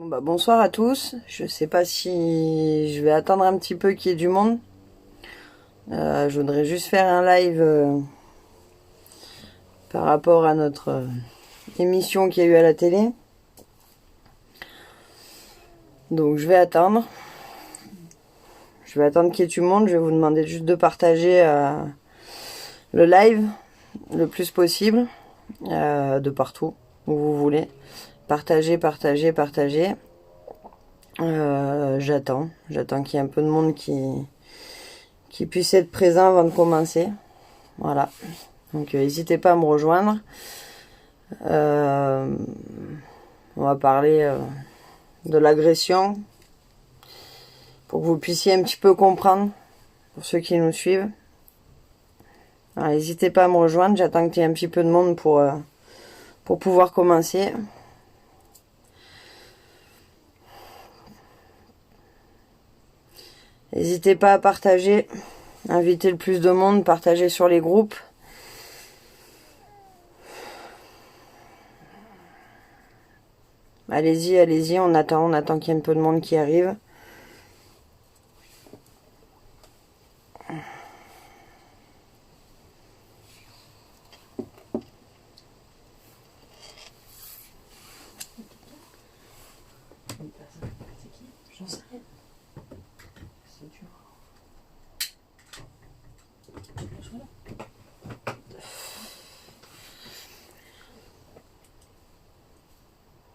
Bon bah bonsoir à tous. Je sais pas si je vais attendre un petit peu qu'il y ait du monde. Je voudrais juste faire un live par rapport à notre émission qu'il y a eu à la télé. Donc je vais attendre. Je vais attendre qu'il y ait du monde. Je vais vous demander juste de partager le live le plus possible. De partout où vous voulez. Partagez. J'attends qu'il y ait un peu de monde qui puisse être présent avant de commencer. Voilà. Donc n'hésitez pas à me rejoindre. On va parler de l'agression pour que vous puissiez un petit peu comprendre pour ceux qui nous suivent. Alors, n'hésitez pas à me rejoindre. J'attends qu'il y ait un petit peu de monde pour pouvoir commencer. N'hésitez pas à partager, inviter le plus de monde, partager sur les groupes. Allez-y, on attend qu'il y ait un peu de monde qui arrive. J'en sais rien. C'est dur.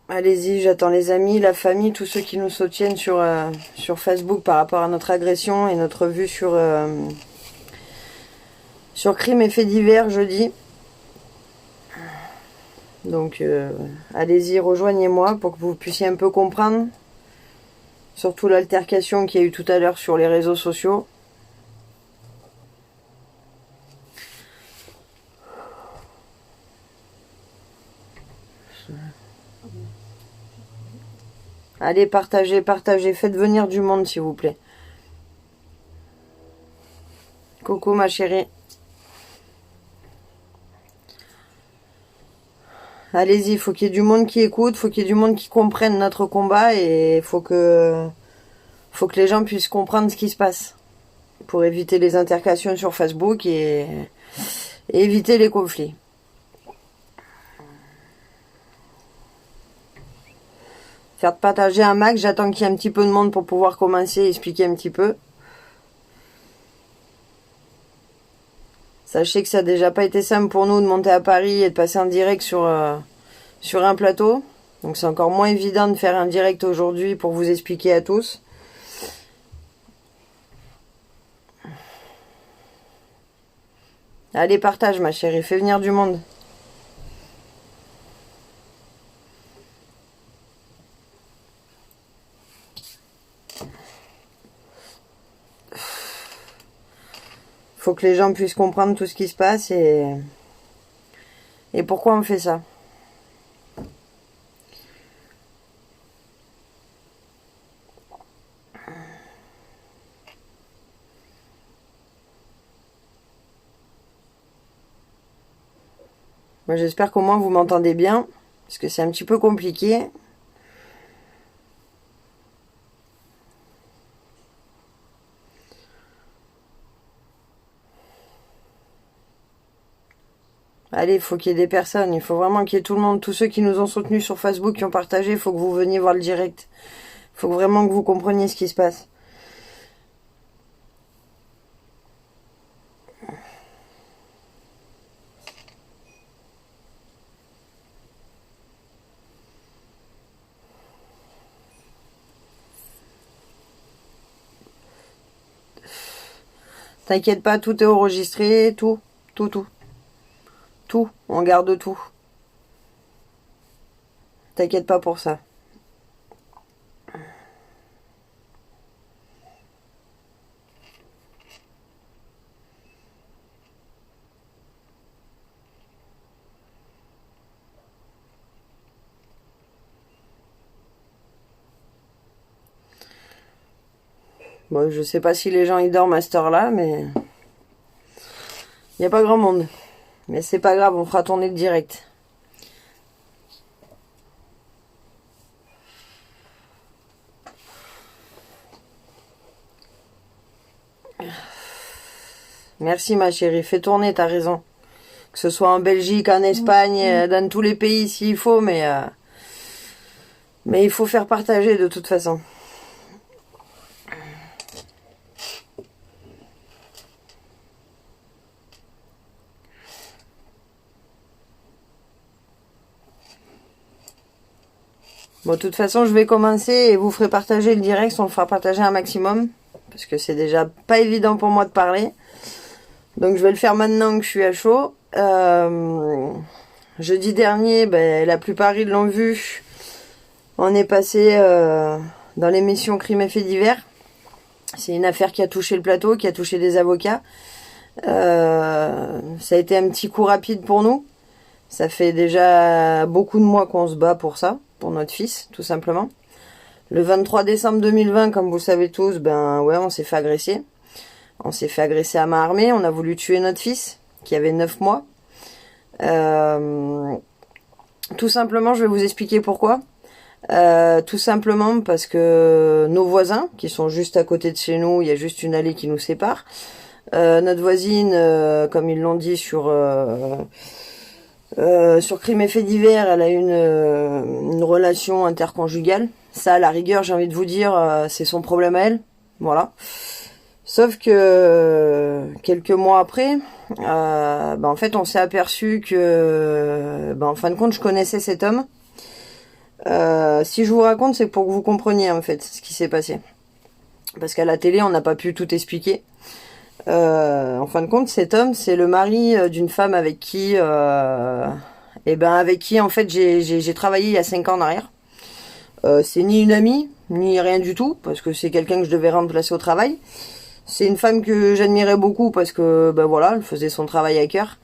Allez-y, j'attends les amis, la famille, tous ceux qui nous soutiennent sur Facebook par rapport à notre agression et notre vue sur crimes et faits divers jeudi. Donc allez-y, rejoignez-moi pour que vous puissiez un peu comprendre. Surtout l'altercation qu'il y a eu tout à l'heure sur les réseaux sociaux. Allez, partagez, faites venir du monde s'il vous plaît. Coucou ma chérie. Allez-y, il faut qu'il y ait du monde qui écoute, faut qu'il y ait du monde qui comprenne notre combat et faut que les gens puissent comprendre ce qui se passe pour éviter les altercations sur Facebook et éviter les conflits. Faire partager un max, j'attends qu'il y ait un petit peu de monde pour pouvoir commencer et expliquer un petit peu. Sachez que ça n'a déjà pas été simple pour nous de monter à Paris et de passer en direct sur un plateau. Donc c'est encore moins évident de faire un direct aujourd'hui pour vous expliquer à tous. Allez, partage ma chérie, fais venir du monde. Faut que les gens puissent comprendre tout ce qui se passe et pourquoi on fait ça. Moi, j'espère qu'au moins vous m'entendez bien, parce que c'est un petit peu compliqué. Allez, il faut qu'il y ait des personnes, il faut vraiment qu'il y ait tout le monde, tous ceux qui nous ont soutenus sur Facebook, qui ont partagé, il faut que vous veniez voir le direct. Il faut vraiment que vous compreniez ce qui se passe. T'inquiète pas, tout est enregistré, tout, on garde tout. T'inquiète pas pour ça. Bon, je sais pas si les gens y dorment à cette heure-là, mais il n'y a pas grand monde. Mais c'est pas grave, on fera tourner le direct. Merci ma chérie, fais tourner, t'as raison. Que ce soit en Belgique, en Espagne, dans tous les pays s'il faut, mais il faut faire partager de toute façon. Bon, de toute façon, je vais commencer et vous ferez partager le direct, on le fera partager un maximum. Parce que c'est déjà pas évident pour moi de parler. Donc je vais le faire maintenant que je suis à chaud. Jeudi dernier, la plupart ils l'ont vu. On est passé dans l'émission Crime et Faits divers. C'est une affaire qui a touché le plateau, qui a touché des avocats. Ça a été un petit coup rapide pour nous. Ça fait déjà beaucoup de mois qu'on se bat pour ça, pour notre fils, tout simplement. Le 23 décembre 2020, comme vous le savez tous, on s'est fait agresser. On s'est fait agresser à main armée. On a voulu tuer notre fils, qui avait 9 mois. Tout simplement, je vais vous expliquer pourquoi. Tout simplement parce que nos voisins, qui sont juste à côté de chez nous, il y a juste une allée qui nous sépare. Notre voisine, comme ils l'ont dit sur Crime et Faits divers, elle a une relation interconjugale. Ça, à la rigueur, j'ai envie de vous dire, c'est son problème à elle. Voilà. Sauf que quelques mois après, en fait, on s'est aperçu que, en fin de compte, je connaissais cet homme. Si je vous raconte, c'est pour que vous compreniez, en fait, ce qui s'est passé. Parce qu'à la télé, on n'a pas pu tout expliquer. En fin de compte, cet homme, c'est le mari d'une femme avec qui, en fait, j'ai travaillé il y a 5 ans en arrière. C'est ni une amie, ni rien du tout, parce que c'est quelqu'un que je devais remplacer au travail. C'est une femme que j'admirais beaucoup parce que, elle faisait son travail à cœur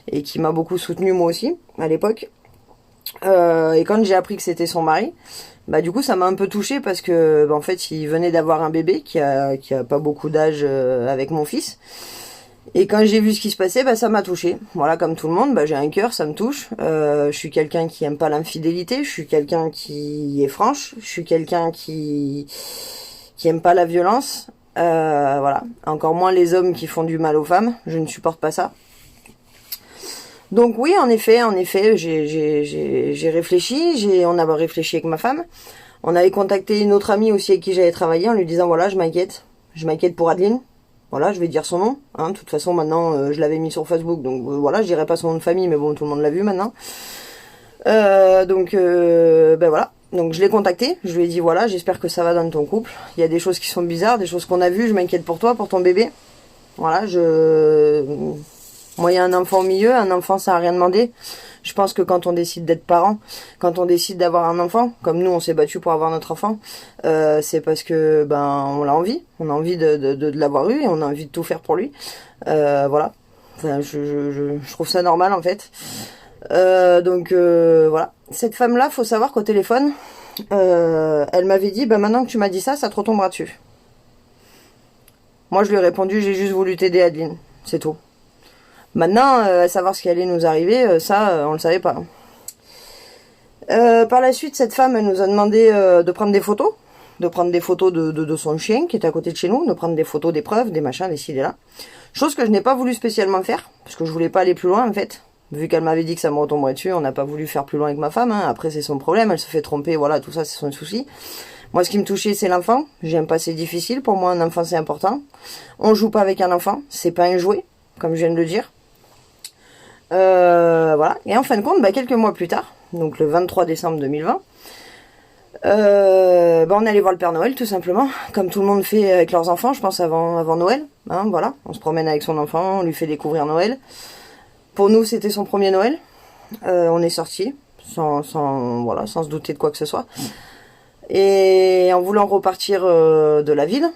et qui m'a beaucoup soutenue moi aussi, à l'époque. Et quand j'ai appris que c'était son mari, du coup, ça m'a un peu touchée parce que, en fait, il venait d'avoir un bébé qui a pas beaucoup d'âge avec mon fils. Et quand j'ai vu ce qui se passait, ça m'a touchée. Voilà, comme tout le monde, j'ai un cœur, ça me touche. Je suis quelqu'un qui aime pas l'infidélité, je suis quelqu'un qui est franche, je suis quelqu'un qui aime pas la violence. Voilà, encore moins les hommes qui font du mal aux femmes, je ne supporte pas ça. Donc oui, en effet, j'ai réfléchi, on a réfléchi avec ma femme. On avait contacté une autre amie aussi avec qui j'avais travaillé en lui disant voilà, je m'inquiète pour Adeline. Voilà, je vais dire son nom. De toute façon, maintenant, je l'avais mis sur Facebook, donc voilà, je dirais pas son nom de famille, mais bon, tout le monde l'a vu maintenant. Voilà. Donc je l'ai contacté, je lui ai dit voilà, j'espère que ça va dans ton couple. Il y a des choses qui sont bizarres, des choses qu'on a vues, je m'inquiète pour toi, pour ton bébé. Voilà, moi, il y a un enfant au milieu, un enfant, ça n'a rien demandé. Je pense que quand on décide d'être parent, quand on décide d'avoir un enfant, comme nous, on s'est battu pour avoir notre enfant, c'est parce que, on l'a envie. On a envie de l'avoir eu et on a envie de tout faire pour lui. Voilà. Enfin, je trouve ça normal, en fait. Voilà. Cette femme-là, faut savoir qu'au téléphone, elle m'avait dit, maintenant que tu m'as dit ça te retombera dessus. Moi, je lui ai répondu, j'ai juste voulu t'aider, Adeline. C'est tout. Maintenant, savoir ce qui allait nous arriver, on le savait pas. Par la suite, cette femme, elle nous a demandé de prendre des photos. De prendre des photos de son chien qui est à côté de chez nous. De prendre des photos des preuves, des machins, des ci, des là. Chose que je n'ai pas voulu spécialement faire. Parce que je voulais pas aller plus loin, en fait. Vu qu'elle m'avait dit que ça me retomberait dessus, on n'a pas voulu faire plus loin avec ma femme. Après, c'est son problème. Elle se fait tromper, voilà, tout ça, c'est son souci. Moi, ce qui me touchait, c'est l'enfant. J'ai un passé difficile. Pour moi, un enfant, c'est important. On joue pas avec un enfant. C'est pas un jouet, comme je viens de le dire. Voilà. Et en fin de compte, quelques mois plus tard, donc le 23 décembre 2020, on allait voir le Père Noël, tout simplement, comme tout le monde fait avec leurs enfants, je pense, avant Noël. Voilà. On se promène avec son enfant, on lui fait découvrir Noël. Pour nous, c'était son premier Noël. On est sortis, sans se douter de quoi que ce soit. Et en voulant repartir de la ville,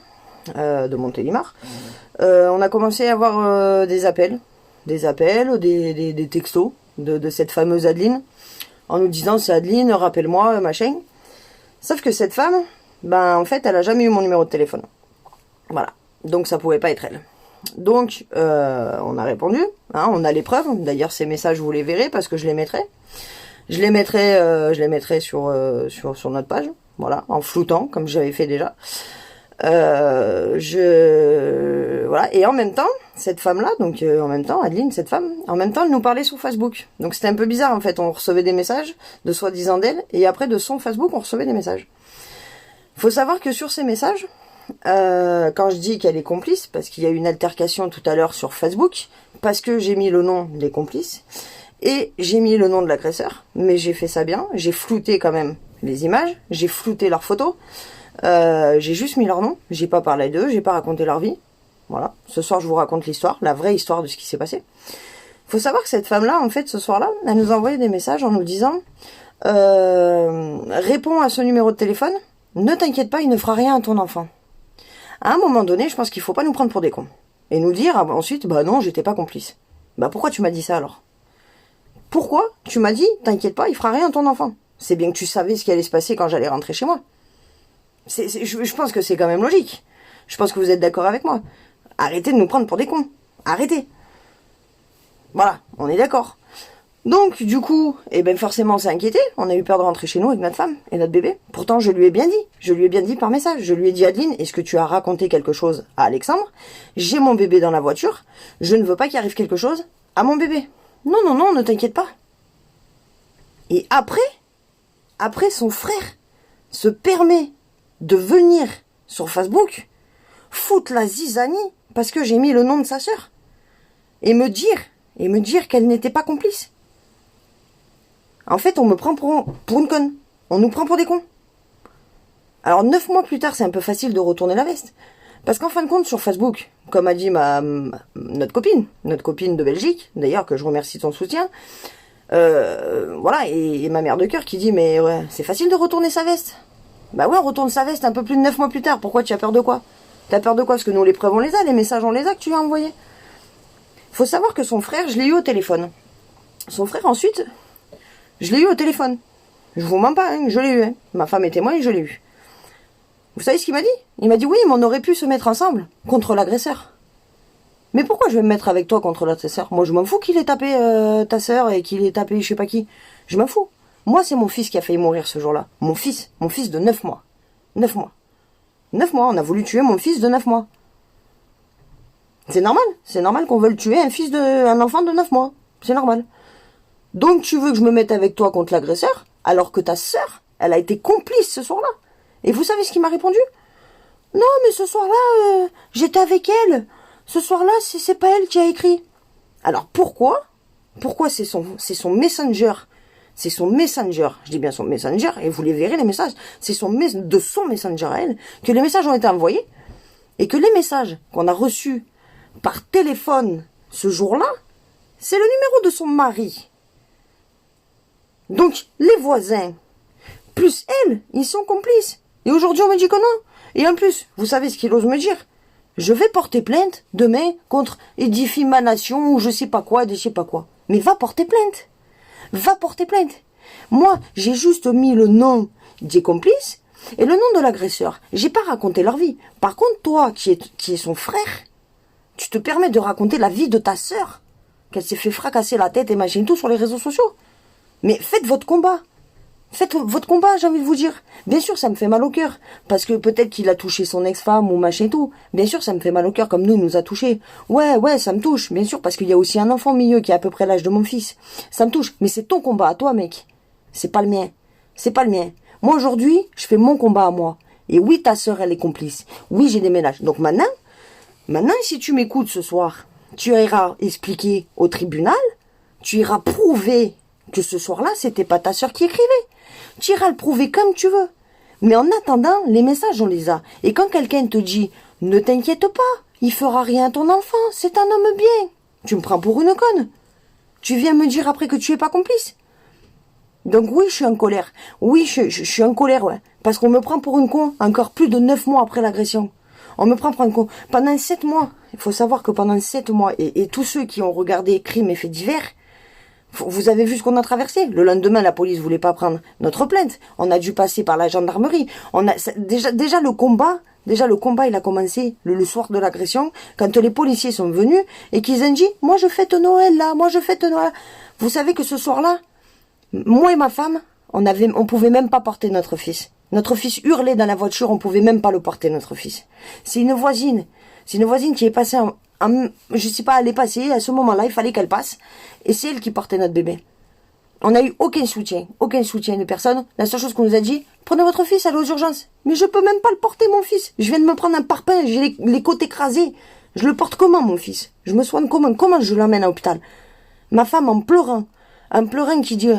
de Montélimar, on a commencé à avoir des appels, des textos de cette fameuse Adeline, en nous disant c'est Adeline, rappelle-moi, machin. Sauf que cette femme, en fait, elle a jamais eu mon numéro de téléphone. Voilà. Donc ça pouvait pas être elle. Donc on a répondu, on a les preuves. D'ailleurs ces messages vous les verrez parce que je les mettrai. Je les mettrai sur notre page, voilà, en floutant comme j'avais fait déjà. Voilà. Et en même temps, cette femme-là, donc en même temps, Adeline, cette femme, en même temps, elle nous parlait sur Facebook. Donc c'était un peu bizarre, en fait. On recevait des messages de soi-disant d'elle, et après de son Facebook, on recevait des messages. Faut savoir que sur ces messages, quand je dis qu'elle est complice, parce qu'il y a eu une altercation tout à l'heure sur Facebook, parce que j'ai mis le nom des complices, et j'ai mis le nom de l'agresseur, mais j'ai fait ça bien, j'ai flouté quand même les images, j'ai flouté leurs photos, j'ai juste mis leur nom, j'ai pas parlé d'eux, j'ai pas raconté leur vie. Voilà, ce soir je vous raconte l'histoire, la vraie histoire de ce qui s'est passé. Faut savoir que cette femme-là, en fait, ce soir-là, elle nous a envoyé des messages en nous disant réponds à ce numéro de téléphone, ne t'inquiète pas, il ne fera rien à ton enfant. À un moment donné, je pense qu'il faut pas nous prendre pour des cons. Et nous dire ensuite, bah non, j'étais pas complice. Bah pourquoi tu m'as dit ça alors? Pourquoi tu m'as dit, t'inquiète pas, il fera rien à ton enfant? C'est bien que tu savais ce qui allait se passer quand j'allais rentrer chez moi. Je pense que c'est quand même logique. Je pense que vous êtes d'accord avec moi. Arrêtez de nous prendre pour des cons. Arrêtez. Voilà, on est d'accord. Donc, du coup, eh ben forcément on s'est inquiété. On a eu peur de rentrer chez nous avec notre femme et notre bébé. Pourtant, je lui ai bien dit. Je lui ai bien dit par message. Je lui ai dit, Adeline, est-ce que tu as raconté quelque chose à Alexandre? J'ai mon bébé dans la voiture. Je ne veux pas qu'il arrive quelque chose à mon bébé. Non, non, non, ne t'inquiète pas. Et après son frère se permet de venir sur Facebook foutre la zizanie parce que j'ai mis le nom de sa sœur et me dire qu'elle n'était pas complice. En fait, on me prend pour une conne. On nous prend pour des cons. Alors 9 mois plus tard, c'est un peu facile de retourner la veste. Parce qu'en fin de compte, sur Facebook, comme a dit notre copine de Belgique, d'ailleurs, que je remercie de son soutien, voilà, et ma mère de cœur qui dit, mais ouais, c'est facile de retourner sa veste. Bah ouais, on retourne sa veste un peu plus de 9 mois plus tard. Pourquoi tu as peur de quoi? T'as peur de quoi? Parce que nous, les preuves, on les a, les messages, on les a que tu lui as envoyés. Faut savoir que son frère, je l'ai eu au téléphone. Son frère, ensuite, je l'ai eu au téléphone. Je vous mens pas, hein, je l'ai eu. Hein. Ma femme est témoin et je l'ai eu. Vous savez ce qu'il m'a dit? Il m'a dit, oui, mais on aurait pu se mettre ensemble contre l'agresseur. Mais pourquoi je vais me mettre avec toi contre l'agresseur? Moi, je m'en fous qu'il ait tapé ta sœur et qu'il ait tapé je sais pas qui. Je m'en fous. Moi, c'est mon fils qui a failli mourir ce jour-là. Mon fils de 9 mois. 9 mois. 9 mois, on a voulu tuer mon fils de 9 mois. C'est normal qu'on veuille tuer un enfant de 9 mois. C'est normal. Donc tu veux que je me mette avec toi contre l'agresseur, alors que ta sœur, elle a été complice ce soir-là. Et vous savez ce qu'il m'a répondu? Non, mais ce soir-là, j'étais avec elle. Ce soir-là, c'est pas elle qui a écrit. Alors pourquoi c'est son messenger. C'est son messenger, je dis bien son messenger, et vous les verrez les messages. C'est de son messenger à elle que les messages ont été envoyés, et que les messages qu'on a reçus par téléphone ce jour-là, c'est le numéro de son mari. Donc les voisins, plus elle, ils sont complices. Et aujourd'hui on me dit que non. Et en plus, vous savez ce qu'il ose me dire? Je vais porter plainte demain contre diffamation ou je sais pas quoi, Mais va porter plainte. Va porter plainte. Moi, j'ai juste mis le nom des complices et le nom de l'agresseur. J'ai pas raconté leur vie. Par contre, toi, qui est son frère, tu te permets de raconter la vie de ta sœur, qu'elle s'est fait fracasser la tête et machin tout sur les réseaux sociaux. Mais faites votre combat. Faites votre combat, j'ai envie de vous dire. Bien sûr, ça me fait mal au cœur. Parce que peut-être qu'il a touché son ex-femme ou machin et tout. Bien sûr, ça me fait mal au cœur comme nous, il nous a touché. Ouais, ça me touche. Bien sûr, parce qu'il y a aussi un enfant au milieu qui a à peu près l'âge de mon fils. Ça me touche. Mais c'est ton combat à toi, mec. C'est pas le mien. C'est pas le mien. Moi, aujourd'hui, je fais mon combat à moi. Et oui, ta sœur, elle est complice. Oui, j'ai des ménages. Donc maintenant, si tu m'écoutes ce soir, tu iras expliquer au tribunal, tu iras prouver que ce soir-là, c'était pas ta sœur qui écrivait. Tu iras le prouver comme tu veux. Mais en attendant, les messages, on les a. Et quand quelqu'un te dit, ne t'inquiète pas, il fera rien à ton enfant, c'est un homme bien. Tu me prends pour une conne. Tu viens me dire après que tu es pas complice. Donc oui, je suis en colère. Oui, je suis en colère, ouais. Parce qu'on me prend pour une con encore plus de 9 mois après l'agression. On me prend pour une con. Pendant 7 mois, il faut savoir que pendant 7 mois, et tous ceux qui ont regardé Crimes et Faits divers, vous avez vu ce qu'on a traversé. Le lendemain, la police voulait pas prendre notre plainte. On a dû passer par la gendarmerie. Déjà le combat, il a commencé le soir de l'agression, quand les policiers sont venus et qu'ils ont dit, moi je fête Noël là, moi je fête Noël. Vous savez que ce soir-là, moi et ma femme, on pouvait même pas porter notre fils. Notre fils hurlait dans la voiture, on pouvait même pas le porter, notre fils. C'est une voisine. C'est une voisine qui est passée je sais pas, elle est passée, à ce moment-là, il fallait qu'elle passe. Et c'est elle qui portait notre bébé. On n'a eu aucun soutien de personne. La seule chose qu'on nous a dit, prenez votre fils, allez aux urgences. Mais je peux même pas le porter, mon fils. Je viens de me prendre un parpaing, j'ai les côtes écrasées. Je le porte comment, mon fils? Je me soigne comment je l'emmène à l'hôpital? Ma femme en pleurant qui dit,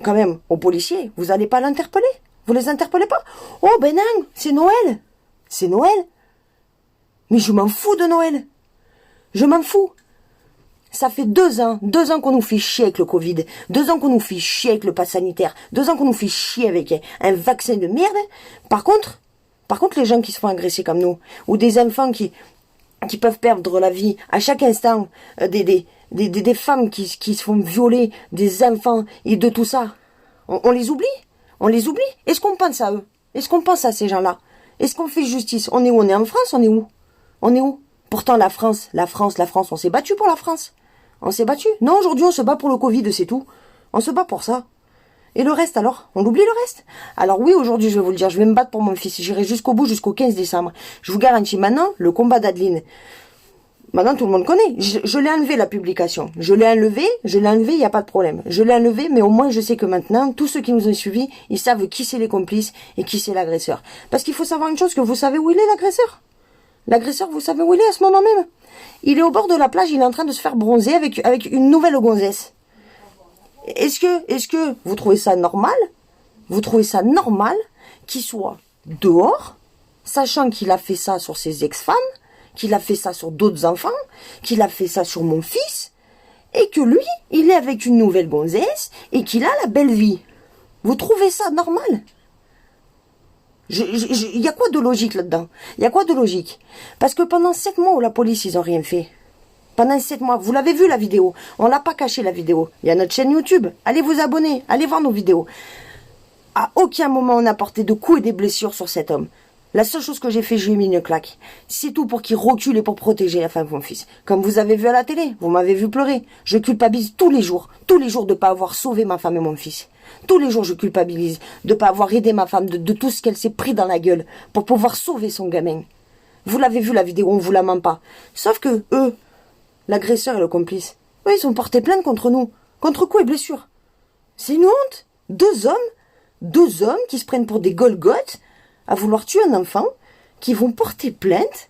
quand même, aux policiers, vous allez pas l'interpeller? Vous les interpellez pas? Oh ben non, c'est Noël. C'est Noël. Mais je m'en fous de Noël. Je m'en fous. Ça fait 2 ans qu'on nous fait chier avec le Covid, 2 ans qu'on nous fait chier avec le pass sanitaire, 2 ans qu'on nous fait chier avec un vaccin de merde. Par contre, les gens qui se font agresser comme nous, ou des enfants qui peuvent perdre la vie à chaque instant, des femmes qui se font violer, des enfants et de tout ça, on les oublie. On les oublie. Est-ce qu'on pense à eux? Est-ce qu'on pense à ces gens-là? Est-ce qu'on fait justice? On est où? On est en France? On est où? On est où? Pourtant la France, on s'est battu pour la France. On s'est battu. Non, aujourd'hui on se bat pour le Covid, c'est tout. On se bat pour ça. Et le reste alors? On oublie le reste? Alors oui, aujourd'hui je vais vous le dire, je vais me battre pour mon fils. J'irai jusqu'au bout, jusqu'au 15 décembre. Je vous garantis maintenant, le combat d'Adeline. Maintenant tout le monde connaît. Je l'ai enlevé la publication. Je l'ai enlevé, il n'y a pas de problème. Je l'ai enlevé, mais au moins je sais que maintenant, tous ceux qui nous ont suivis, ils savent qui c'est les complices et qui c'est l'agresseur. Parce qu'il faut savoir une chose, que vous savez où il est l'agresseur? L'agresseur, vous savez où il est à ce moment même? Il est au bord de la plage, il est en train de se faire bronzer avec une nouvelle gonzesse. Est-ce que vous trouvez ça normal? Vous trouvez ça normal qu'il soit dehors, sachant qu'il a fait ça sur ses ex-femmes, qu'il a fait ça sur d'autres enfants, qu'il a fait ça sur mon fils, et que lui, il est avec une nouvelle gonzesse, et qu'il a la belle vie? Vous trouvez ça normal? Il y a quoi de logique là-dedans? Il y a quoi de logique? Parce que pendant 7 mois où la police, ils ont rien fait. Pendant 7 mois, vous l'avez vu la vidéo. On l'a pas caché la vidéo. Il y a notre chaîne YouTube. Allez vous abonner. Allez voir nos vidéos. À aucun moment on a porté de coups et des blessures sur cet homme. La seule chose que j'ai fait, je lui ai mis une claque. C'est tout pour qu'il recule et pour protéger la femme de mon fils. Comme vous avez vu à la télé, vous m'avez vu pleurer. Je culpabilise tous les jours de pas avoir sauvé ma femme et mon fils. Tous les jours, je culpabilise de pas avoir aidé ma femme, de tout ce qu'elle s'est pris dans la gueule pour pouvoir sauver son gamin. Vous l'avez vu la vidéo, on vous la ment pas. Sauf que eux, l'agresseur et le complice, eux, ils ont porté plainte contre nous. Contre coups et blessures. C'est une honte. 2 hommes qui se prennent pour des Golgoths à vouloir tuer un enfant, qui vont porter plainte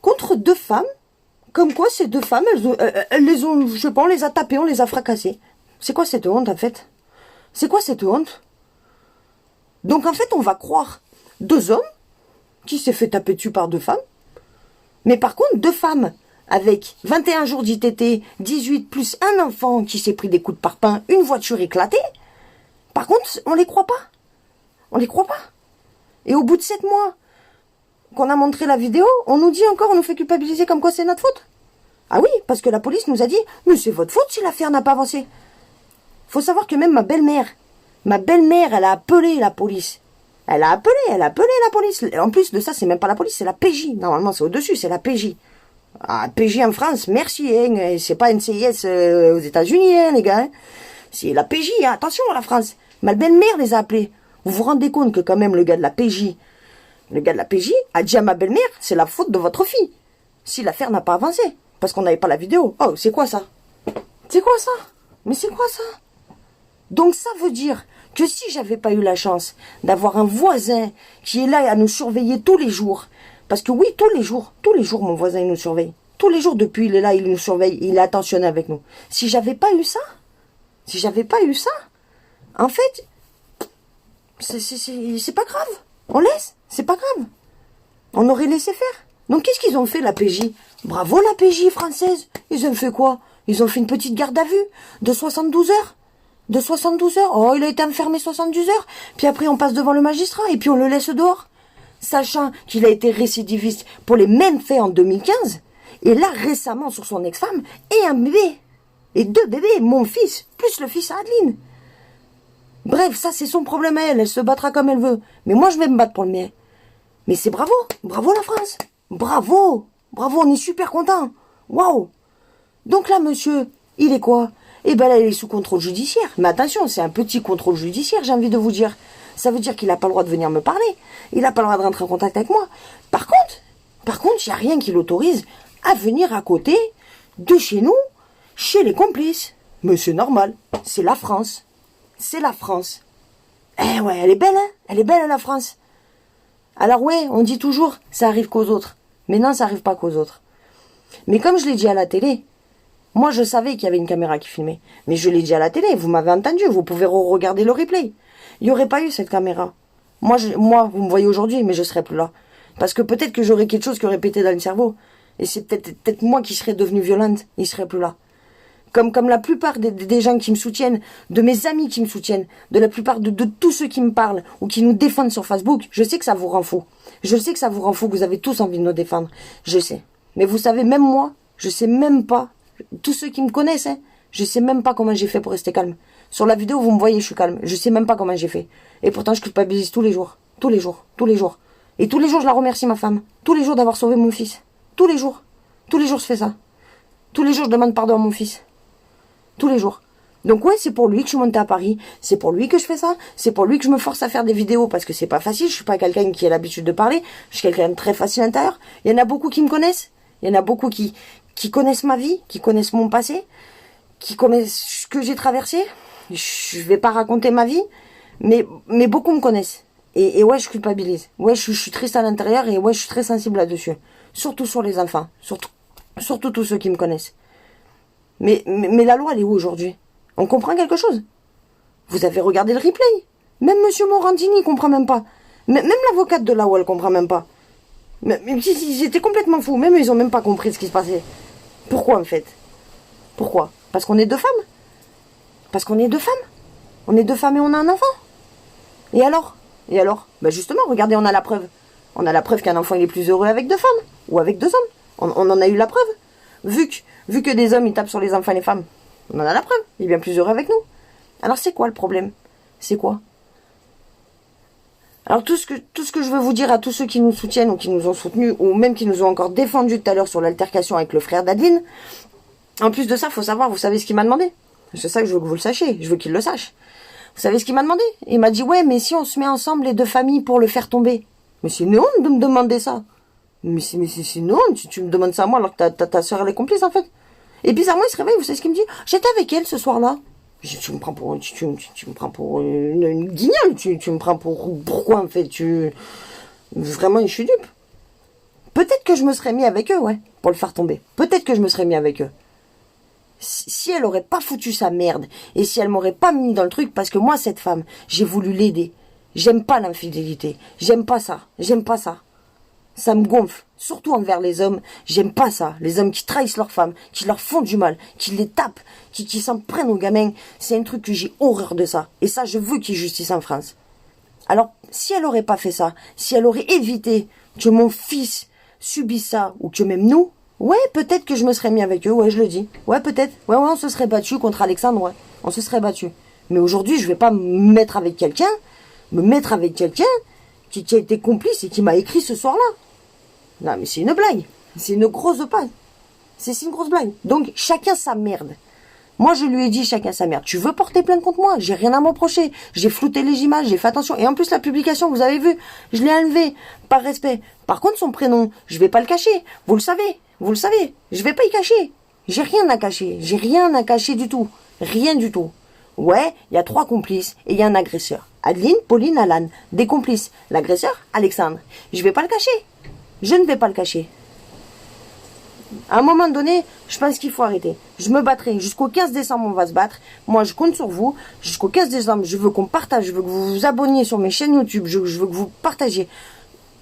contre 2 femmes, comme quoi ces 2 femmes, elles les ont, je sais pas, on les a tapées, on les a fracassées. C'est quoi cette honte en fait? C'est quoi cette honte? Donc en fait on va croire 2 hommes qui s'est fait taper dessus par 2 femmes, mais par contre 2 femmes avec 21 jours d'ITT, 18 plus un enfant qui s'est pris des coups de parpaing, une voiture éclatée, par contre on les croit pas. On les croit pas. Et au bout de 7 mois qu'on a montré la vidéo, on nous dit encore, on nous fait culpabiliser comme quoi c'est notre faute. Ah oui, parce que la police nous a dit, mais c'est votre faute si l'affaire n'a pas avancé. Faut savoir que même ma belle-mère, elle a appelé la police. Elle a appelé la police. En plus de ça, c'est même pas la police, c'est la PJ. Normalement, c'est au-dessus, c'est la PJ. Ah, PJ en France, merci, hein. C'est pas NCIS aux États-Unis, hein, les gars. Hein. C'est la PJ, hein. Attention à la France. Ma belle-mère les a appelés. Vous vous rendez compte que quand même le gars de la PJ a dit à ma belle-mère, c'est la faute de votre fille. Si l'affaire n'a pas avancé. Parce qu'on n'avait pas la vidéo. Oh, c'est quoi ça? C'est quoi ça? Mais c'est quoi ça? Donc ça veut dire que si j'avais pas eu la chance d'avoir un voisin qui est là à nous surveiller tous les jours, parce que oui, tous les jours, mon voisin il nous surveille. Tous les jours depuis il est là, il nous surveille, il est attentionné avec nous. Si j'avais pas eu ça, en fait, c'est pas grave. On laisse, c'est pas grave. On aurait laissé faire. Donc qu'est-ce qu'ils ont fait la PJ? Bravo la PJ française. Ils ont fait quoi? Ils ont fait une petite garde à vue de 72 heures. De 72 heures. Oh, il a été enfermé 72 heures. Puis après, on passe devant le magistrat et puis on le laisse dehors. Sachant qu'il a été récidiviste pour les mêmes faits en 2015. Et là, récemment, sur son ex-femme, et un bébé. Et 2 bébés, mon fils, plus le fils à Adeline. Bref, ça, c'est son problème à elle. Elle se battra comme elle veut. Mais moi, je vais me battre pour le mien. Mais c'est bravo. Bravo la France. Bravo. Bravo, on est super contents. Waouh. Donc là, monsieur, il est quoi? Eh ben là, il est sous contrôle judiciaire. Mais attention, c'est un petit contrôle judiciaire, j'ai envie de vous dire. Ça veut dire qu'il n'a pas le droit de venir me parler. Il n'a pas le droit de rentrer en contact avec moi. Par contre, il n'y a rien qui l'autorise à venir à côté de chez nous, chez les complices. Mais c'est normal. C'est la France. C'est la France. Eh ouais, elle est belle, hein? Elle est belle, la France. Alors ouais, on dit toujours, ça arrive qu'aux autres. Mais non, ça arrive pas qu'aux autres. Mais comme je l'ai dit à la télé, moi je savais qu'il y avait une caméra qui filmait. Mais je l'ai dit à la télé, vous m'avez entendu, vous pouvez regarder le replay. Il n'y aurait pas eu cette caméra. Moi, vous me voyez aujourd'hui, mais je serais plus là. Parce que peut-être que j'aurais quelque chose qui aurait pété dans le cerveau. Et c'est peut-être moi qui serais devenue violente, il serait plus là. Comme la plupart des gens qui me soutiennent, de mes amis qui me soutiennent, de la plupart de tous ceux qui me parlent ou qui nous défendent sur Facebook, je sais que ça vous rend fou. Je sais que ça vous rend fou, que vous avez tous envie de nous défendre. Je sais. Mais vous savez, même moi, je sais même pas, tous ceux qui me connaissent, hein, je sais même pas comment j'ai fait pour rester calme. Sur la vidéo, vous me voyez, je suis calme. Je sais même pas comment j'ai fait. Et pourtant, je culpabilise tous les jours. Tous les jours. Tous les jours. Et tous les jours, je la remercie, ma femme. Tous les jours d'avoir sauvé mon fils. Tous les jours. Tous les jours, je fais ça. Tous les jours, je demande pardon à mon fils. Tous les jours. Donc ouais, c'est pour lui que je suis montée à Paris. C'est pour lui que je fais ça. C'est pour lui que je me force à faire des vidéos parce que c'est pas facile. Je suis pas quelqu'un qui a l'habitude de parler. Je suis quelqu'un de très facile à l'intérieur. Il y en a beaucoup qui me connaissent. Il y en a beaucoup qui connaissent ma vie, qui connaissent mon passé, qui connaissent ce que j'ai traversé. Je vais pas raconter ma vie, mais beaucoup me connaissent. Et ouais, je culpabilise. Ouais, je suis triste à l'intérieur et ouais, je suis très sensible là-dessus. Surtout sur les enfants. Surtout tous ceux qui me connaissent. Mais la loi, elle est où aujourd'hui? On comprend quelque chose? Vous avez regardé le replay? Même Monsieur Morandini, il comprend même pas. Même l'avocate de là-haut, elle comprend même pas. Mais ils étaient complètement fous. Même ils ont même pas compris ce qui se passait. Pourquoi, en fait? Pourquoi? Parce qu'on est deux femmes? Parce qu'on est deux femmes? On est deux femmes et on a un enfant? Et alors? Ben justement, regardez, on a la preuve. On a la preuve qu'un enfant il est plus heureux avec deux femmes. Ou avec deux hommes. On en a eu la preuve. Vu que des hommes ils tapent sur les enfants et les femmes, on en a la preuve. Il est bien plus heureux avec nous. Alors c'est quoi le problème? C'est quoi? Alors tout ce que je veux vous dire à tous ceux qui nous soutiennent ou qui nous ont soutenus ou même qui nous ont encore défendus tout à l'heure sur l'altercation avec le frère d'Adeline, en plus de ça, faut savoir, vous savez ce qu'il m'a demandé? C'est ça que je veux que vous le sachiez, je veux qu'il le sache. Vous savez ce qu'il m'a demandé? Il m'a dit, ouais, mais si on se met ensemble les deux familles pour le faire tomber. Mais c'est une honte de me demander ça. Mais c'est une honte, tu me demandes ça à moi alors que ta soeur elle est complice en fait. Et bizarrement il se réveille, vous savez ce qu'il me dit? J'étais avec elle ce soir-là. Tu me prends pour une guignole, tu me prends pourquoi en fait? Vraiment je suis dupe. Peut-être que je me serais mis avec eux, ouais, pour le faire tomber. Peut-être que je me serais mis avec eux. Si elle aurait pas foutu sa merde, et si elle m'aurait pas mis dans le truc, parce que moi, cette femme, j'ai voulu l'aider. J'aime pas l'infidélité. J'aime pas ça. Ça me gonfle. Surtout envers les hommes. J'aime pas ça. Les hommes qui trahissent leurs femmes, qui leur font du mal, qui les tapent, qui s'en prennent aux gamins. C'est un truc que j'ai horreur de ça. Et ça, je veux qu'il y ait justice en France. Alors, si elle aurait pas fait ça, si elle aurait évité que mon fils subisse ça, ou que même nous, ouais, peut-être que je me serais mis avec eux, ouais, je le dis. Ouais, peut-être. Ouais, on se serait battu contre Alexandre, ouais. On se serait battu. Mais aujourd'hui, je vais pas me mettre avec quelqu'un qui a été complice et qui m'a écrit ce soir-là. Non, mais c'est une blague. C'est une grosse blague. C'est une grosse blague. Donc, chacun sa merde. Moi, je lui ai dit chacun sa merde. Tu veux porter plainte contre moi? J'ai rien à m'approcher. J'ai flouté les images, j'ai fait attention. Et en plus, la publication, vous avez vu, je l'ai enlevée par respect. Par contre, son prénom, je vais pas le cacher. Vous le savez. Je vais pas y cacher. J'ai rien à cacher. J'ai rien à cacher du tout. Rien du tout. Ouais, il y a 3 complices et il y a un agresseur. Adeline, Pauline, Alan. Des complices. L'agresseur, Alexandre. Je vais pas le cacher. Je ne vais pas le cacher. À un moment donné, je pense qu'il faut arrêter. Je me battrai. Jusqu'au 15 décembre, on va se battre. Moi, je compte sur vous. Jusqu'au 15 décembre, je veux qu'on partage. Je veux que vous vous abonniez sur mes chaînes YouTube. Je veux que vous partagiez.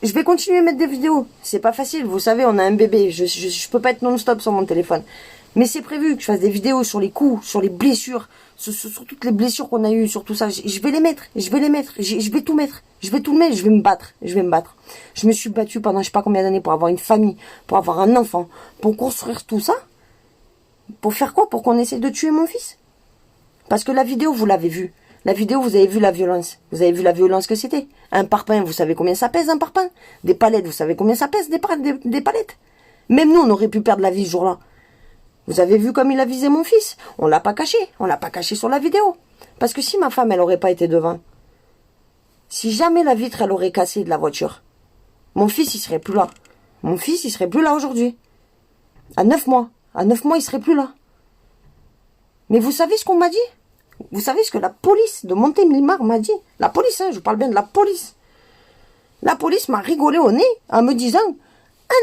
Je vais continuer à mettre des vidéos. C'est pas facile. Vous savez, on a un bébé. Je peux pas être non-stop sur mon téléphone. Mais c'est prévu que je fasse des vidéos sur les coups, sur les blessures, sur toutes les blessures qu'on a eues, sur tout ça. Je vais les mettre. Je vais tout mettre. Je vais me battre. Je me suis battue pendant je sais pas combien d'années pour avoir une famille, pour avoir un enfant, pour construire tout ça. Pour faire quoi? Pour qu'on essaie de tuer mon fils? Parce que la vidéo, vous l'avez vue. La vidéo, vous avez vu la violence. Vous avez vu la violence que c'était. Un parpaing, vous savez combien ça pèse un parpaing? Des palettes, vous savez combien ça pèse des palettes? Même nous, on aurait pu perdre la vie ce jour-là. Vous avez vu comme il a visé mon fils? On l'a pas caché. On l'a pas caché sur la vidéo. Parce que si ma femme, elle aurait pas été devant, Si jamais la vitre, elle aurait cassé de la voiture, mon fils, il serait plus là. Mon fils, il serait plus là aujourd'hui. À 9 mois. À 9 mois, il serait plus là. Mais vous savez ce qu'on m'a dit? Vous savez ce que la police de Montélimar m'a dit? La police, hein, je parle bien de la police. La police m'a rigolé au nez en me disant,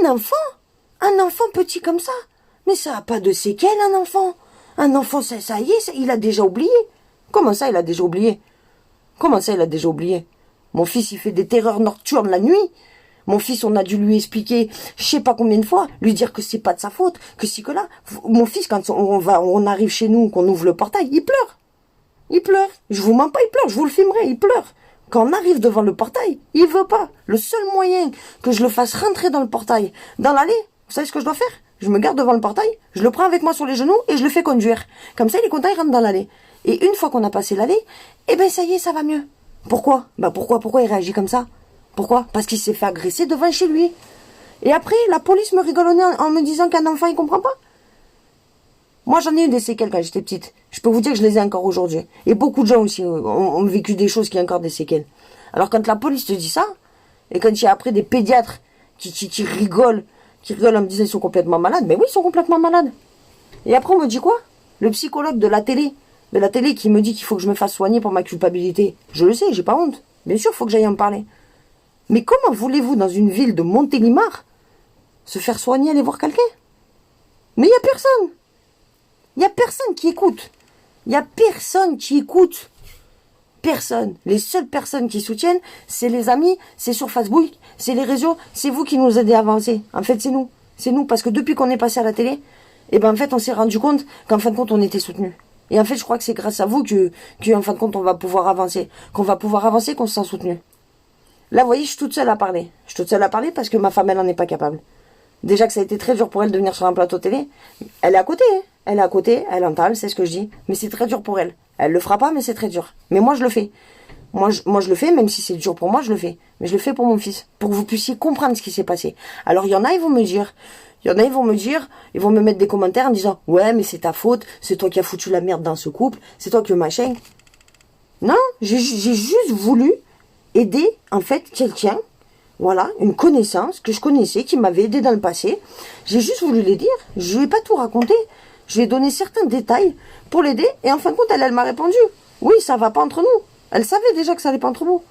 un enfant petit comme ça, mais ça n'a pas de séquelles, un enfant. Un enfant, ça y est, il a déjà oublié. Comment ça, il a déjà oublié? Comment ça, il a déjà oublié? Mon fils, il fait des terreurs nocturnes la nuit. Mon fils, on a dû lui expliquer, je sais pas combien de fois, lui dire que c'est pas de sa faute, que si que là. Mon fils, quand on arrive chez nous, qu'on ouvre le portail, il pleure. Il pleure. Je vous mens pas, il pleure. Je vous le filmerai, il pleure. Quand on arrive devant le portail, il veut pas. Le seul moyen que je le fasse rentrer dans le portail, dans l'allée, vous savez ce que je dois faire? Je me garde devant le portail, je le prends avec moi sur les genoux et je le fais conduire. Comme ça, il est content, il rentre dans l'allée. Et une fois qu'on a passé l'allée, eh ben ça y est, ça va mieux. Pourquoi? Pourquoi il réagit comme ça? Pourquoi? Parce qu'il s'est fait agresser devant chez lui. Et après, la police me rigole au nez en me disant qu'un enfant, il comprend pas. Moi, j'en ai eu des séquelles quand j'étais petite. Je peux vous dire que je les ai encore aujourd'hui. Et beaucoup de gens aussi ont vécu des choses qui ont encore des séquelles. Alors quand la police te dit ça, et quand il y a après des pédiatres qui rigolent en me disant qu'ils sont complètement malades, ben oui, ils sont complètement malades. Et après, on me dit quoi? Le psychologue de la télé qui me dit qu'il faut que je me fasse soigner pour ma culpabilité. Je le sais, j'ai pas honte. Bien sûr, il faut que j'aille en parler. Mais comment voulez-vous, dans une ville de Montélimar, se faire soigner, aller voir quelqu'un? Mais il n'y a personne. Il n'y a personne qui écoute. Il n'y a personne qui écoute. Personne. Les seules personnes qui soutiennent, c'est les amis, c'est sur Facebook, c'est les réseaux, c'est vous qui nous aidez à avancer. En fait, c'est nous. C'est nous, parce que depuis qu'on est passé à la télé, eh ben, en fait, on s'est rendu compte qu'en fin de compte, on était soutenus. Et en fait, je crois que c'est grâce à vous que, en fin de compte, on va pouvoir avancer. Qu'on va pouvoir avancer, qu'on se sent soutenu. Là, vous voyez, je suis toute seule à parler. Je suis toute seule à parler parce que ma femme, elle n'en est pas capable. Déjà que ça a été très dur pour elle de venir sur un plateau télé. Elle est à côté, hein. Elle est à côté, elle entend, elle sait ce que je dis. Mais c'est très dur pour elle. Elle le fera pas, mais c'est très dur. Mais moi, je le fais. Moi, je le fais, même si c'est dur pour moi, je le fais. Mais je le fais pour mon fils. Pour que vous puissiez comprendre ce qui s'est passé. Alors, il y en a, ils vont me dire, ils vont me mettre des commentaires en disant, ouais, mais c'est ta faute, c'est toi qui as foutu la merde dans ce couple, c'est toi qui machin. Non, j'ai juste voulu aider, en fait, quelqu'un, voilà, une connaissance que je connaissais, qui m'avait aidé dans le passé. J'ai juste voulu les dire. Je lui ai pas tout raconté. Je lui ai donné certains détails pour l'aider. Et en fin de compte, elle m'a répondu, oui, ça va pas entre nous. Elle savait déjà que ça allait pas entre nous.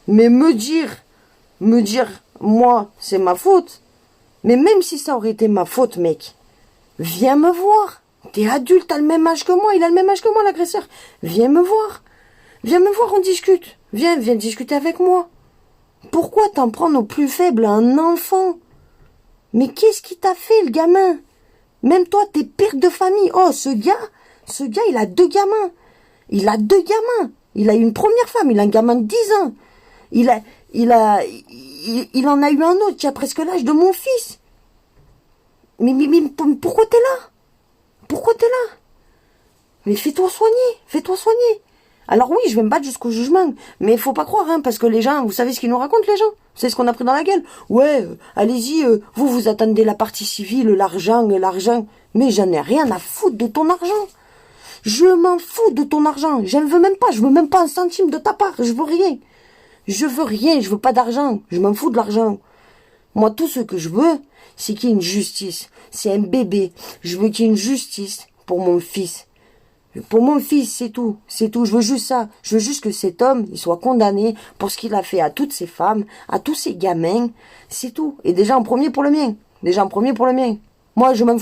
Mais me dire, moi, c'est ma faute. Mais même si ça aurait été ma faute, mec, viens me voir. T'es adulte, t'as le même âge que moi. Il a le même âge que moi, l'agresseur. Viens me voir. Viens me voir, on discute. Viens discuter avec moi. Pourquoi t'en prends au plus faible à un enfant? Mais qu'est-ce qu'il t'a fait, le gamin? Même toi, t'es père de famille. Oh, ce gars, il a 2 gamins. Il a 2 gamins. Il a eu une première femme, il a un gamin de 10 ans. Il en a eu un autre qui a presque l'âge de mon fils. Mais pourquoi t'es là? Pourquoi t'es là? Mais fais-toi soigner. Alors oui, je vais me battre jusqu'au jugement, mais il faut pas croire, hein, parce que les gens, vous savez ce qu'ils nous racontent, les gens? C'est ce qu'on a pris dans la gueule. Ouais, allez-y, vous attendez la partie civile, l'argent. Mais j'en ai rien à foutre de ton argent. Je m'en fous de ton argent. Je veux même pas un centime de ta part. Je veux rien. Je veux pas d'argent. Je m'en fous de l'argent. Moi, tout ce que je veux, c'est qu'il y ait une justice. C'est un bébé. Je veux qu'il y ait une justice pour mon fils. Pour mon fils, c'est tout. C'est tout. Je veux juste ça. Je veux juste que cet homme, il soit condamné pour ce qu'il a fait à toutes ces femmes, à tous ces gamins. C'est tout. Et déjà en premier pour le mien. Moi, je m'en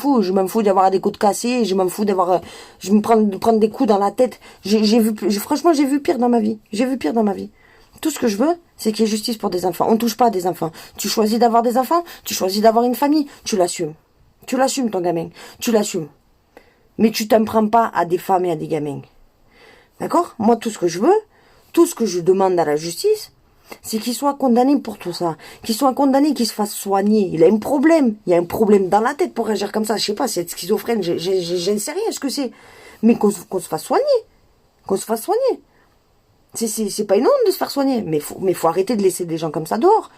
fous d'avoir des côtes cassées, je m'en fous d'avoir, de prendre des coups dans la tête. Franchement, j'ai vu pire dans ma vie. Tout ce que je veux, c'est qu'il y ait justice pour des enfants. On touche pas à des enfants. Tu choisis d'avoir des enfants, tu choisis d'avoir une famille, tu l'assumes. Tu l'assumes, ton gamin. Tu l'assumes. Mais tu t'en prends pas à des femmes et à des gamins. D'accord? Moi, tout ce que je veux, tout ce que je demande à la justice, c'est qu'il soit condamné pour tout ça. Qu'il soit condamné, qu'il se fasse soigner. Il a un problème. Il y a un problème dans la tête pour réagir comme ça. Je sais pas, c'est schizophrène, je ne sais rien ce que c'est. Mais qu'on se fasse soigner. C'est pas une honte de se faire soigner. Mais faut arrêter de laisser des gens comme ça dehors.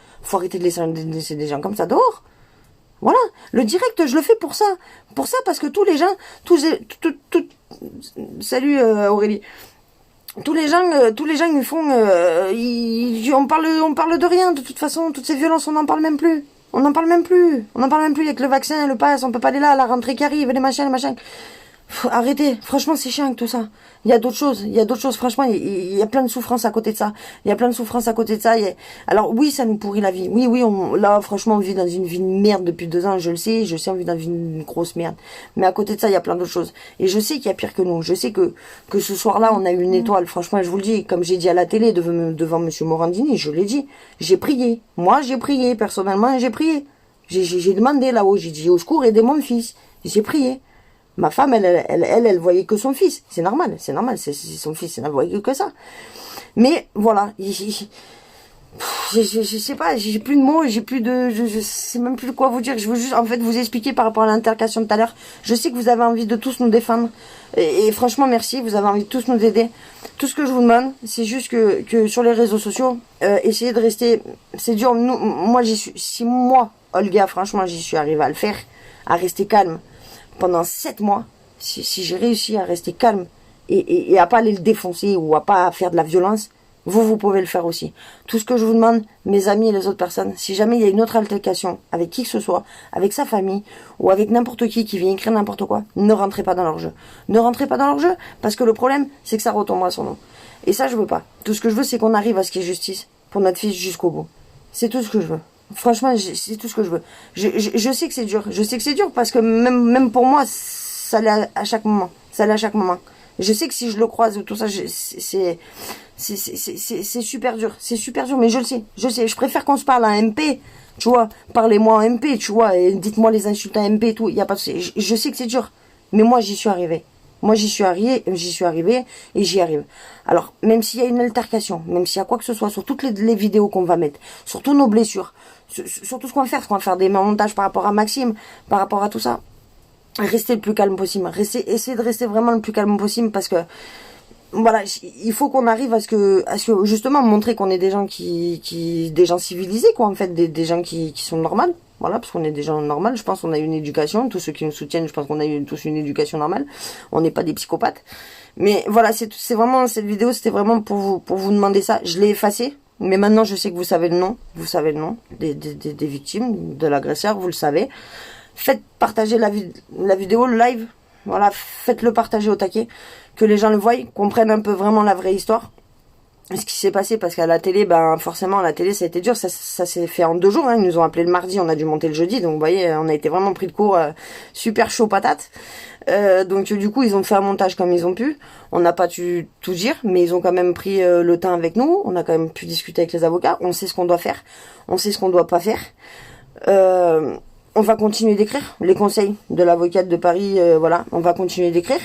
Voilà. Le direct, je le fais pour ça. Parce que tous les gens, salut Aurélie. tous les gens ils font, on parle de rien. De toute façon, toutes ces violences, on n'en parle même plus. On n'en parle même plus. Avec le vaccin, le pass, on peut pas aller là, la rentrée qui arrive, les machins. Arrêtez, franchement c'est chiant tout ça. Il y a d'autres choses, franchement il y a plein de souffrances à côté de ça. Alors oui, ça nous pourrit la vie. Oui, là franchement on vit dans une vie de merde depuis 2 ans, je le sais, on vit dans une grosse merde. Mais à côté de ça, il y a plein d'autres choses. Et je sais qu'il y a pire que nous. Je sais que ce soir-là, on a eu une étoile. Franchement, je vous le dis, comme j'ai dit à la télé devant monsieur Morandini, je l'ai dit. J'ai prié. Moi, j'ai prié, personnellement, j'ai prié. J'ai demandé là-haut, j'ai dit au secours, aidez mon fils. J'ai prié. Ma femme, elle voyait que son fils. C'est normal, c'est son fils, elle voyait que ça. Mais voilà, je sais pas, j'ai plus de mots, je sais même plus quoi vous dire. Je veux juste, en fait, vous expliquer par rapport à l'intercation de tout à l'heure. Je sais que vous avez envie de tous nous défendre. Et franchement, merci, vous avez envie de tous nous aider. Tout ce que je vous demande, c'est juste que sur les réseaux sociaux, essayez de rester, c'est dur. Moi, si moi, Olga, franchement, j'y suis arrivée à le faire, à rester calme. Pendant 7 mois, si j'ai réussi à rester calme et à pas aller le défoncer ou à pas faire de la violence, vous pouvez le faire aussi. Tout ce que je vous demande, mes amis et les autres personnes, si jamais il y a une autre altercation avec qui que ce soit, avec sa famille ou avec n'importe qui vient écrire n'importe quoi, ne rentrez pas dans leur jeu. Ne rentrez pas dans leur jeu parce que le problème, c'est que ça retombera sur nous. Et ça, je veux pas. Tout ce que je veux, c'est qu'on arrive à ce qu'il y ait justice pour notre fils jusqu'au bout. C'est tout ce que je veux. Franchement, c'est tout ce que je veux. Je sais que c'est dur. Je sais que c'est dur parce que même pour moi, ça l'est à chaque moment. Je sais que si je le croise ou tout ça, c'est super dur. C'est super dur, mais je le sais. Je préfère qu'on se parle en MP. Tu vois, parlez-moi en MP, tu vois, et dites-moi les insultes en MP et tout. Y a pas de... je sais que c'est dur, mais moi, j'y suis arrivée. J'y suis arrivée et j'y arrive. Alors, même s'il y a une altercation, même s'il y a quoi que ce soit sur toutes les vidéos qu'on va mettre, sur toutes nos blessures, sur tout ce qu'on va faire des montages par rapport à Maxime, par rapport à tout ça, restez le plus calme possible. Essayez de rester vraiment le plus calme possible parce que, voilà, il faut qu'on arrive à ce que justement montrer qu'on est des gens des gens civilisés, quoi, en fait, des gens qui sont normaux. Voilà, parce qu'on est des gens normaux, je pense qu'on a une éducation, tous ceux qui nous soutiennent, je pense qu'on a eu tous une éducation normale, on n'est pas des psychopathes. Mais voilà, c'est vraiment, cette vidéo, c'était vraiment pour vous demander ça. Je l'ai effacé, mais maintenant je sais que vous savez le nom des victimes, de l'agresseur, vous le savez. Faites partager la vidéo, le live, voilà, faites-le partager au taquet, que les gens le voient, comprennent un peu vraiment la vraie histoire. Ce qui s'est passé, parce qu'à la télé, forcément, à la télé, ça a été dur, ça s'est fait en 2 jours, hein. Ils nous ont appelé le mardi, on a dû monter le jeudi, donc vous voyez, on a été vraiment pris de court, super chaud patate. Donc du coup, ils ont fait un montage comme ils ont pu. On n'a pas pu tout dire, mais ils ont quand même pris le temps avec nous, on a quand même pu discuter avec les avocats, on sait ce qu'on doit faire, on sait ce qu'on doit pas faire. On va continuer d'écrire les conseils de l'avocate de Paris, voilà, on va continuer d'écrire.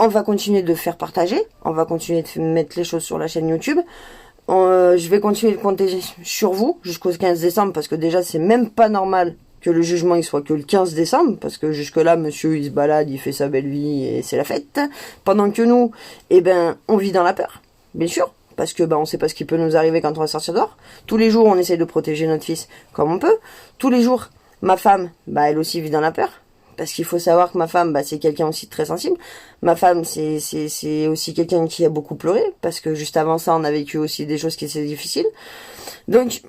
On va continuer de faire partager, on va continuer de mettre les choses sur la chaîne YouTube. Je vais continuer de compter sur vous jusqu'au 15 décembre parce que déjà c'est même pas normal que le jugement il soit que le 15 décembre parce que jusque là monsieur il se balade, il fait sa belle vie et c'est la fête. Pendant que nous, on vit dans la peur, bien sûr. Parce que on sait pas ce qui peut nous arriver quand on va sortir dehors. Tous les jours on essaie de protéger notre fils comme on peut. Tous les jours, ma femme, elle aussi vit dans la peur. Parce qu'il faut savoir que ma femme, c'est quelqu'un aussi de très sensible. Ma femme, c'est aussi quelqu'un qui a beaucoup pleuré, parce que juste avant ça, on a vécu aussi des choses qui étaient difficiles. Donc,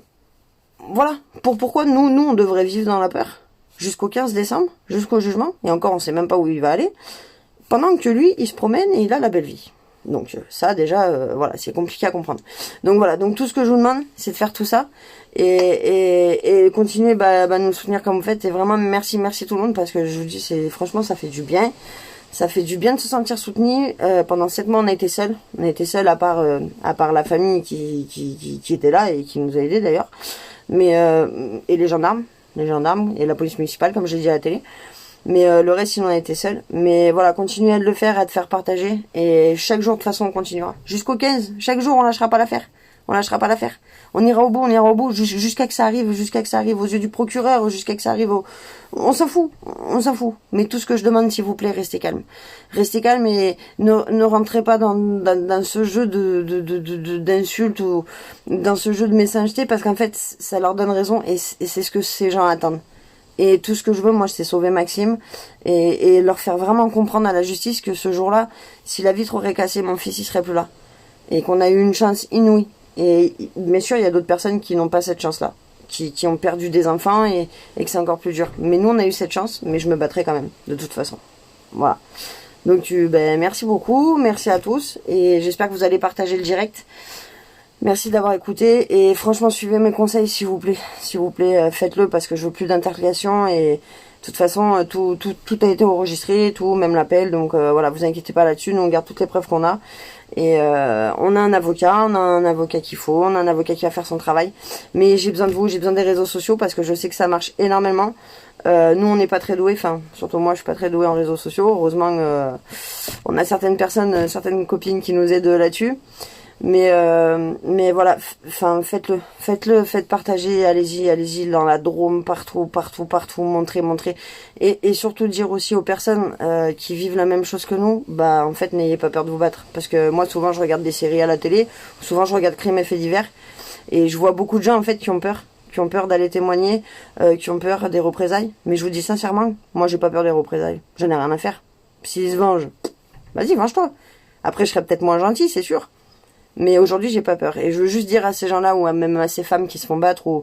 voilà. Pourquoi nous, on devrait vivre dans la peur jusqu'au 15 décembre, jusqu'au jugement, et encore, on sait même pas où il va aller, pendant que lui, il se promène et il a la belle vie. Donc ça déjà, voilà, c'est compliqué à comprendre. Donc voilà, donc tout ce que je vous demande, c'est de faire tout ça et continuer à nous soutenir comme vous faites. Et vraiment merci tout le monde parce que je vous dis, franchement ça fait du bien. Ça fait du bien de se sentir soutenu. Pendant 7 mois on a été seuls. On a été seuls à part la famille qui était là et qui nous a aidés d'ailleurs. Mais et les gendarmes et la police municipale comme je l'ai dit à la télé. Mais le reste, sinon, on a été seuls. Mais voilà, continuez à le faire, à te faire partager. Et chaque jour, de toute façon, on continuera. Jusqu'au 15, chaque jour, on lâchera pas l'affaire. On ira au bout, jusqu'à que ça arrive aux yeux du procureur, jusqu'à que ça arrive on s'en fout. Mais tout ce que je demande, s'il vous plaît, restez calme. Restez calme et ne rentrez pas dans ce jeu d'insultes ou dans ce jeu de méchanceté parce qu'en fait, ça leur donne raison et c'est ce que ces gens attendent. Et tout ce que je veux, moi, c'est sauver Maxime et leur faire vraiment comprendre à la justice que ce jour-là, si la vitre aurait cassé, mon fils, il serait plus là. et qu'on a eu une chance inouïe. Et bien sûr, il y a d'autres personnes qui n'ont pas cette chance-là, qui ont perdu des enfants et que c'est encore plus dur. Mais nous, on a eu cette chance, mais je me battrai quand même, de toute façon. Voilà. Donc, merci beaucoup, merci à tous, et j'espère que vous allez partager le direct. Merci d'avoir écouté, et franchement, suivez mes conseils, s'il vous plaît. S'il vous plaît, faites-le, parce que je veux plus d'interpellation, et de toute façon, tout a été enregistré, tout, même l'appel, donc voilà, vous inquiétez pas là-dessus, nous on garde toutes les preuves qu'on a. Et on a un avocat qu'il faut, on a un avocat qui va faire son travail. Mais j'ai besoin de vous, j'ai besoin des réseaux sociaux parce que je sais que ça marche énormément. Nous on n'est pas très doués, enfin surtout moi je suis pas très douée en réseaux sociaux. Heureusement on a certaines personnes, certaines copines qui nous aident là-dessus. Mais voilà, enfin faites partager, allez-y dans la Drôme, partout, montrez, et surtout dire aussi aux personnes qui vivent la même chose que nous, bah en fait n'ayez pas peur de vous battre, parce que moi souvent je regarde des séries à la télé, souvent je regarde Crime et Faits divers, et je vois beaucoup de gens en fait qui ont peur d'aller témoigner, qui ont peur des représailles, mais je vous dis sincèrement, moi j'ai pas peur des représailles, j'en ai rien à faire. S'ils se vengent, vas-y venge-toi. Après je serai peut-être moins gentil, c'est sûr. Mais aujourd'hui, j'ai pas peur. Et je veux juste dire à ces gens-là, ou même à ces femmes qui se font battre, ou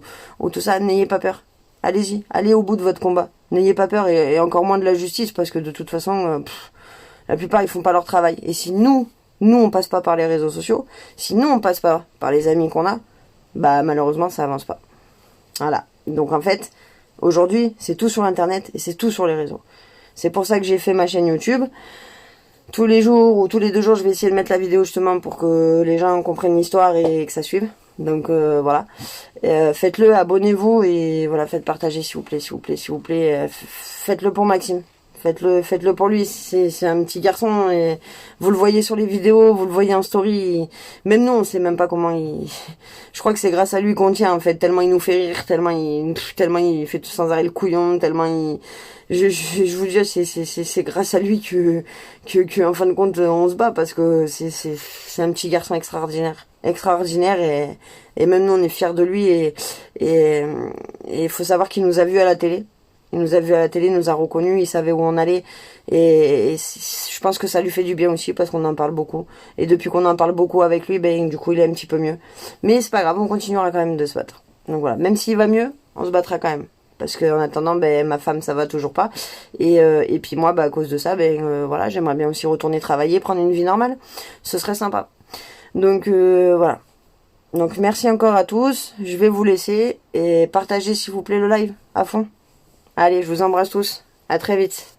tout ça, n'ayez pas peur. Allez-y, allez au bout de votre combat. N'ayez pas peur, et encore moins de la justice, parce que de toute façon, la plupart, ils font pas leur travail. Et si nous, on passe pas par les réseaux sociaux, si nous, on passe pas par les amis qu'on a, bah malheureusement, ça avance pas. Voilà. Donc en fait, aujourd'hui, c'est tout sur Internet, et c'est tout sur les réseaux. C'est pour ça que j'ai fait ma chaîne YouTube. Tous les jours ou tous les 2 jours, je vais essayer de mettre la vidéo justement pour que les gens comprennent l'histoire et que ça suive. Donc voilà. Faites-le, abonnez-vous et voilà, faites partager s'il vous plaît. Faites-le pour Maxime. Faites-le pour lui. C'est un petit garçon et vous le voyez sur les vidéos, vous le voyez en story. Même nous, on sait même pas comment il... Je crois que c'est grâce à lui qu'on tient en fait. Tellement il nous fait rire, tellement il fait tout sans arrêt le couillon, tellement il... Je vous dis, c'est grâce à lui que en fin de compte on se bat, parce que c'est un petit garçon extraordinaire et même nous on est fiers de lui, et il faut savoir qu'il nous a vus à la télé. Il nous a reconnus, il savait où on allait, et je pense que ça lui fait du bien aussi parce qu'on en parle beaucoup. Et depuis qu'on en parle beaucoup avec lui, ben du coup il est un petit peu mieux. Mais c'est pas grave, on continuera quand même de se battre. Donc voilà, même s'il va mieux, on se battra quand même. Parce qu'en attendant, ben ma femme ça va toujours pas, et puis moi, bah à cause de ça, voilà, j'aimerais bien aussi retourner travailler, prendre une vie normale, ce serait sympa. Donc voilà. Donc merci encore à tous, je vais vous laisser, et partagez s'il vous plaît le live à fond. Allez, je vous embrasse tous, à très vite.